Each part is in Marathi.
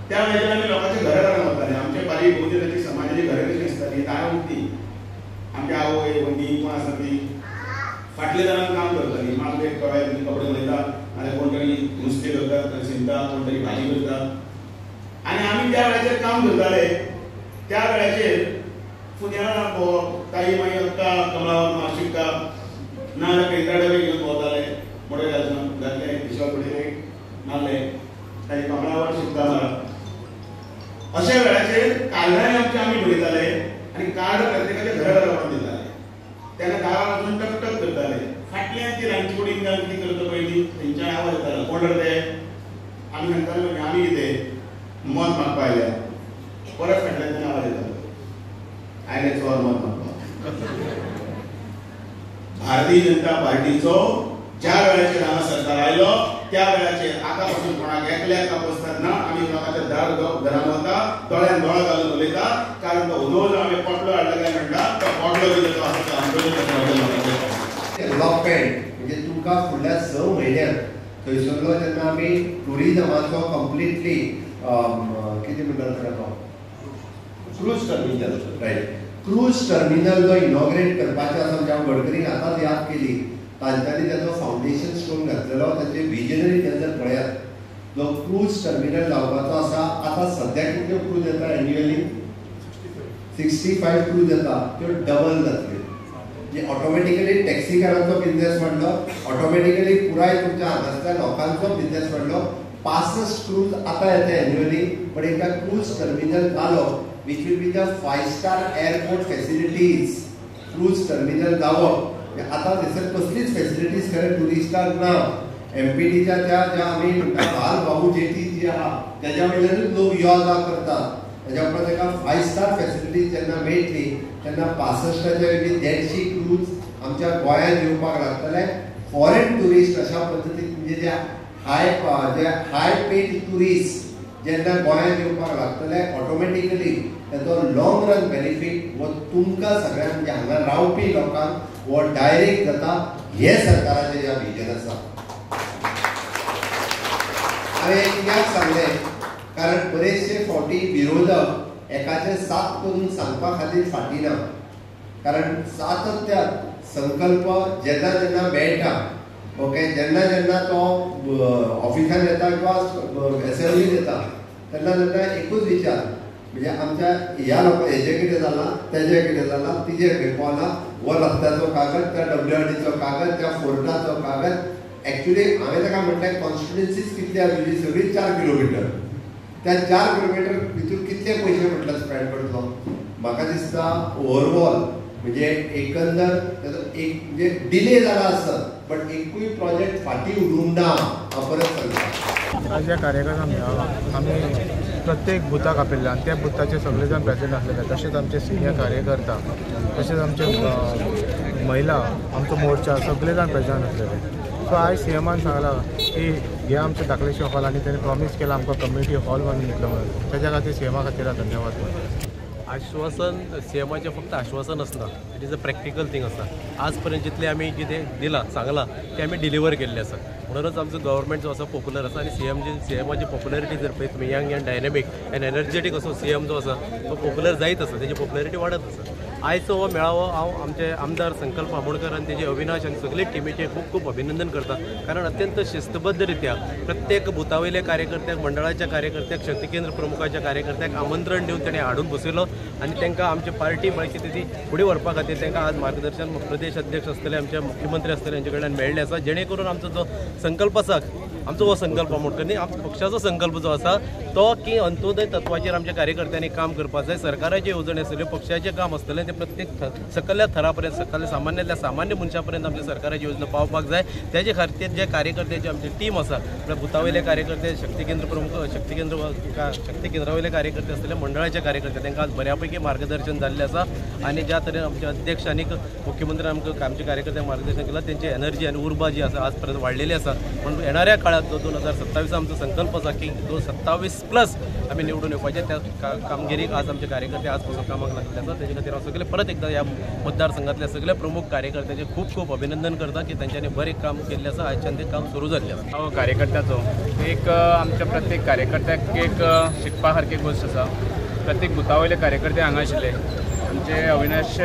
त्या वेळेला आम्ही लोकांच्या घराघरांत वताले. आमच्या बारी भोवती त्याची समाजाची घरां कशी आसताली, दारां उरती. आमच्या आवय वंडी कोण आसा ती फाटले जाणां काम करताली. मागले कपडे उडयता, नाजाल्यार कोण तरी नुस्तें करता, शिंता, कोण तरी भाजी करता. आनी आमी त्या वेळाचेर काम करताले. त्या वेळाचेर फुन्याळा भोंवप, ताई मागीर कमळावर मार शिकता, नाजाल्यार पेंटाडे घेवन भोंवताले. मोठे घातले पिशवा पडले नाले ताई कमळावर शिकता मारप. अशा वेळाचेर कार्डांनी आमी बरयताले आनी कार्ड प्रत्येकाच्या घराघरांत दिताले. तेन्ना गांवांत वचून टकटक करताले. फाटल्यान ती रांदची कुडीन जावन कितें करता पयलीं तेंच्यानी आवाज येतालो, कोण ते आमी सांगताले आमी कितें मत मागपाक आयल्या. परत फाटल्यान आवाज येतालो, आयले चोर मत मागपाक. भारतीय जनता पार्टीचो ज्या वेळाचेर हांगा सरकार आयलो त्या वेळाचेर आतां पासून कोणाक एकल्याक बसतात ना. आमी लोकांच्या घरांत वता, दोळ्यान दोळा घालून उलयता. कारण तो उदोव आमी पोटलो हाडला काय म्हणटा तो पोटलो कितें तो आसा डेव्हलपमेंट म्हणजे तुमकां फुडल्या 6 म्हयन्यांत थंयसरलो जेन्ना आमी टुरिजमाचो कंप्लिटली कितें म्हणटात ताका cruise terminal right cruise terminal जो इनॉग्रेट करपाचो आसा म्हणजे हांव गडकरीन आतांच याद केली. तांच्यांनी ताचो फावंडेशन स्टोन घातलेलो. तांचे विजनरी जर पळयात जो क्रूज टर्मिनल जावपाचो आसा. आतां सद्याक कितल्यो क्रूज येता एन्युअली 65 क्रूज येता, त्यो डबल जातल्यो. म्हणजे ऑटोमॅटिकली टॅक्सीकारांचो बिझनेस वाडलो, ऑटोमॅटिकली पुराय तुमच्या हांगासरल्या लोकांचो बिझनेस वाडलो. 65 क्रूज आतां येता एन्युअली. पण एका क्रूज टर्मिनल जालो which will be the 5-star airport facilities. Cruise terminal जावप आता थंयसर कसलीच फॅसिलिटीज खरे टुरिस्टांक ना. एमपीडीच्या त्या आमी म्हणटा बाल बाबू जेटी जी आहा तेज्या वयल्यानूच लोक यो जा करतात. तेज्या उपरांत ताका 5-स्टार फॅसिलिटीज जेन्ना मेळटली तेन्ना 65च्या ऐवजी 150 क्रूज आमच्या गोंयांत येवपाक लागतले. फॉरेन टुरिस्ट अशा पद्दतीन म्हणजे जे हाय पेड टुरिस्ट जेन्ना गोंयांत येवपाक लागतले ऑटोमॅटिकली ताचो लॉंग रन बेनिफीट हो तुमकां सगळ्यांक म्हणजे हांगा रावपी लोकांक वो डायरेक्ट जाता. हे सरकाराचें जें विजन आसा. हांवें कित्याक सांगलें कारण बरेचशे फावटी विरोधक एकाचे साथ करून सांगपा खातीर फाटी ना. कारण सातत्यान संकल्प जेन्ना जेन्ना मेळटा ओके जेन्ना तो ऑफिसान येता किंवा एसेंब्लीत येता तेन्ना एकूच विचार म्हणजे आमच्या ह्या लोकांक हेजें कितें जालां तेजें कितें जालां तिजें कितें पावलां वो रस्त्याचो कागद त्या WRDचो कागद त्या फोर्टाचो कागद. एक्चुली हांवें ताका म्हटलें कॉन्स्टिट्युएन्सीज कितली आसा तुजी सगळी 4 किलोमिटर. त्या 4 किलोमिटर भितर कितले पयशे म्हटल्यार स्पेंड करतलो. म्हाका दिसता ओवरऑल म्हणजे एकंदर एक म्हणजे डिले जाला आसत बट एकूय प्रोजेक्ट फाटी उरूंक ना. हांव परत सांगता आज ह्या कार्यक्रमाक मेळ्ळा आमी प्रत्येक बुथाक आपयल्ले आनी त्या बुथाचे सगळे जाण प्रेजेंट आसलेले. तशेंच आमचे सिनियर कार्यकर्ता तशेंच आमचे महिला आमचो मोर्चा सगळे जाण प्रेजेंट आसलेले. सो आयज सीएमान सांगला की हे आमचे धाकलेशे हॉल आनी ताणें प्रॉमीस केला आमकां कम्युनिटी हॉल बांदून दितलो म्हणून. तेज्या खातीर सीएमा खातीर धन्यवाद. आश्वासन सीएमाचें फक्त आश्वासन आसना, it is a practical thing आसा. आज पर्यंत जितले आमी कितें दिलां सांगलां तें आमी डिलिव्हर केल्लें आसा. म्हणूनच आमचो गव्हर्मेंट जो आसा पॉप्युलर आसा आनी सीएमाची पॉप्युलरिटी जर पळयत तुमी young end dynamic end energetic असो सीएम जो आसा तो पॉप्युलर जायत आसा, तेजी पॉप्युलरिटी वाडत आसा. आयचो हो मेळावो हांव आमचे आमदार संकल्प आमोणकर आनी तेजे अविनाश आनी सगळे टिमीचे खूब खूब अभिनंदन करता. कारण अत्यंत शिस्तबद्ध रित्या प्रत्येक बुथावयल्या कार्यकर्त्याक मंडळाच्या कार्यकर्त्याक शक्ती केंद्र प्रमुखाच्या कार्यकर्त्याक आमंत्रण दिवन ताणें हाडून बसयलो आनी तांकां आमची पार्टी कितें ती फुडें व्हरपा खातीर तांकां आज मार्गदर्शन प्रदेश अध्यक्ष आसतले आमचे मुख्यमंत्री आसतले हांचे कडल्यान मेळ्ळें आसा. जेणे करून आमचो जो संकल्प आसा आमचो हो संकल्प आमोणकर न्ही पक्षाचो संकल्प जो आसा तो की अंत्योदय तत्वाचेर आमच्या कार्यकर्त्यांनी काम करपाक जाय. सरकाराचे येवजण आसतल्यो पक्षाचें काम आसतलें तें प्रत्येक सकयल्या थरा पर्यंत सकयल्या सामान्यांतल्या सामान्य मनशा पर्यंत आमच्या सरकाराची योजना पावपाक जाय. तेजे खातीर जे कार्यकर्त्याची आमची टीम आसा म्हळ्यार बुथावयले कार्यकर्ते शक्ती केंद्र प्रमुख शक्ती केंद्रावयले कार्यकर्ते आसतले मंडळाचे कार्यकर्ते तांकां आज बऱ्यापैकी मार्गदर्शन जाल्लें आसा. आनी ज्या तरेन आमचे अध्यक्ष आनी मुख्यमंत्र्यान आमकां आमच्या कार्यकर्त्यांक मार्गदर्शन केलां तेंची एनर्जी आनी उर्बा जी आसा आज पर्यंत वाडलेली आसा. पूण येणाऱ्या काळात काळात जो 2027 आमचो संकल्प आसा की 27+ आमी निवडून येवपाचे, त्या कामगिरीक आज आमचे कार्यकर्ते आज पासून कामाक लागले आसा। तेजे खातीर हांव सगळे परत एकदा ह्या मतदारसंघातल्या सगळ्या प्रमुख कार्यकर्त्यांचे खूप खूप अभिनंदन करता की तांच्यांनी बरें काम केल्लें आसा, आजच्यान तें काम सुरू जाल्लें आसा। हांव कार्यकर्त्याचो एक आमच्या प्रत्येक कार्यकर्त्याक एक शिकपा सारकी गोष्ट आसा। प्रत्येक बुथा वयले कार्यकर्ते हांगा आशिल्ले, आमचे अविनाश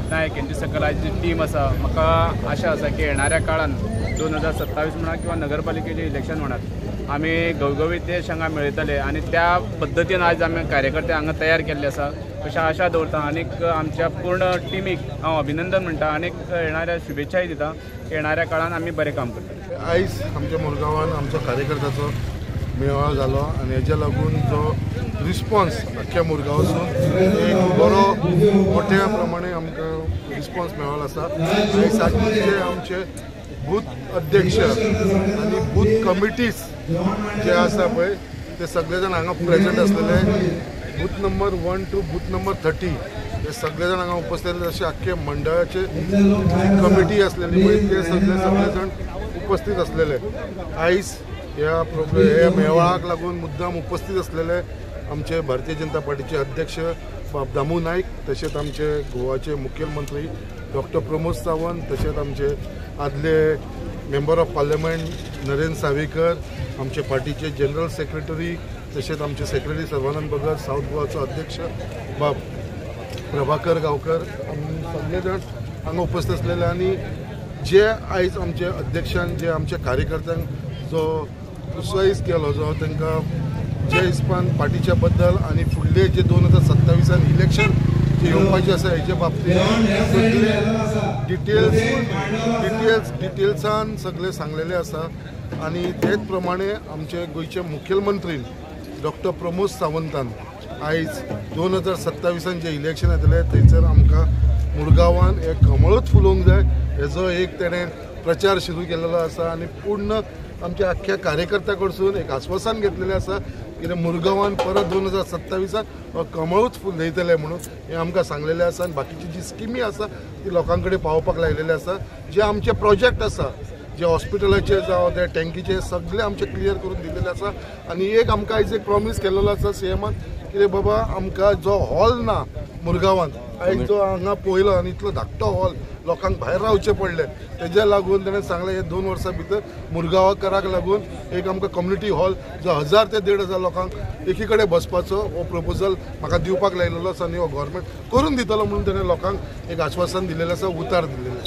नायक यांची सकल आयची टीम आसा। म्हाका आशा आसा की येणाऱ्या काळान 2027 म्हणा किंवा नगरपालिकेचे इलेक्शन म्हणत आमी गवगवीत यश हांगा मेळयतले आणि त्या पद्दतीन आज आमी कार्यकर्ते हांगा तयार केल्ले आसा अशें आशा दवरता। आनीक आमच्या पूर्ण टिमीक हांव अभिनंदन म्हणटा आनीक येणाऱ्या शुभेच्छाय दिता। येणाऱ्या काळान आमी बरें काम करतले। आयज आमच्या मुरगांवान आमचो कार्यकर्त्याचो मेळावो जालो आणि हेच्या लागून जो रिस्पॉन्स अख्ख्या मुरगांवसून एक बरो मोठ्या प्रमाणे आमकां रिस्पॉन्स मेळ्ळो आसा। आयज सातचे आमचे बूथ अध्यक्ष आणि बूथ कमिटीज जे आसा पळय ते सगळे जाण हांगा प्रेझेंट आसलेले। Booth number 1 to booth number 30 हे सगळे जाण हांगा उपस्थित अशे अख्खे मंडळाचे कमिटी आसलेली पळय ते सगळे जाण उपस्थित आसलेले। आयज ह्या मेळाव्याक लागून मुद्दाम उपस्थित असलेले आमचे भारतीय जनता पार्टीचे अध्यक्ष दामू नाईक, तशेंच आमचे गोवाचे मुख्यमंत्री डॉक्टर प्रमोद सावंत, तशेंच आमचे आदले member of parliament Narendra Savekar, आमचे पार्टीचे जनरल सेक्रेटरी, तशेंच आमचे सेक्रेटरी सर्वानंद भगत, साऊथ गोवाचो अध्यक्ष प्रभाकर गांवकर, सगळे जाण हांगा उपस्थित असलेले। आणि जे आयज आमचे अध्यक्षान जे आमच्या कार्यकर्त्यांक जो उत्साहीत केलो, जो तांकां जे हिसपान पार्टीच्या बद्दल आणि फुडले जे 2027 इलेक्शन जे येवपाचें आसा हेच्या बाबतींत सगळे डिटेल्सान सगळे सांगलेले आसा। आणि तेच प्रमाणे आमचे गोंयचे मुख्यमंत्री डॉक्टर प्रमोद सावंतान आयज 2027 जे इलेक्शन येतले थंयसर आमकां मुरगांवान एक कमळूच फुलोवंक जाय हेजो एक तेणें प्रचार सुरू केलेलो आसा। आणि पूर्ण आमच्या अख्ख्या कार्यकर्त्यां कडसून एक आश्वासन घेतलेलें आसा की मुरगांवान परत 2027 कमळूच फुलयतले म्हणून हे आमकां सांगलेलें आसा। आनी बाकीची जी स्किमी आसा ती लोकां कडेन पावोवपाक लायलेले आसा। जे आमचे प्रोजेक्ट आसा जे हॉस्पिटलाचे जावं ते टँकीचे सगळे आमचे क्लियर करून दिलेले आसा। आणि एक आमकां आयज एक प्रॉमीस केलेलो आसा सीएमान की बाबा आमकां जो हॉल ना मुरगांवान, आयज जो हांगा पळयलो आनी इतलो धाकटो हॉल लोकांक भायर रावचे पडले तेज्या लागून ताणें सांगलें हे 2 वर्सां भितर मुरगांवाकाराक लागून एक आमकां कम्युनिटी हॉल जो 1000 ते 1500 लोकांक एकी कडेन बसपाचो हो प्रपोजल म्हाका दिवपाक लायलेलो आसा। आनी हो गव्हर्मेंट करून दितलो म्हणून ताणें लोकांक एक आश्वासन दिलेलें आसा, उतार दिलेलें आसा।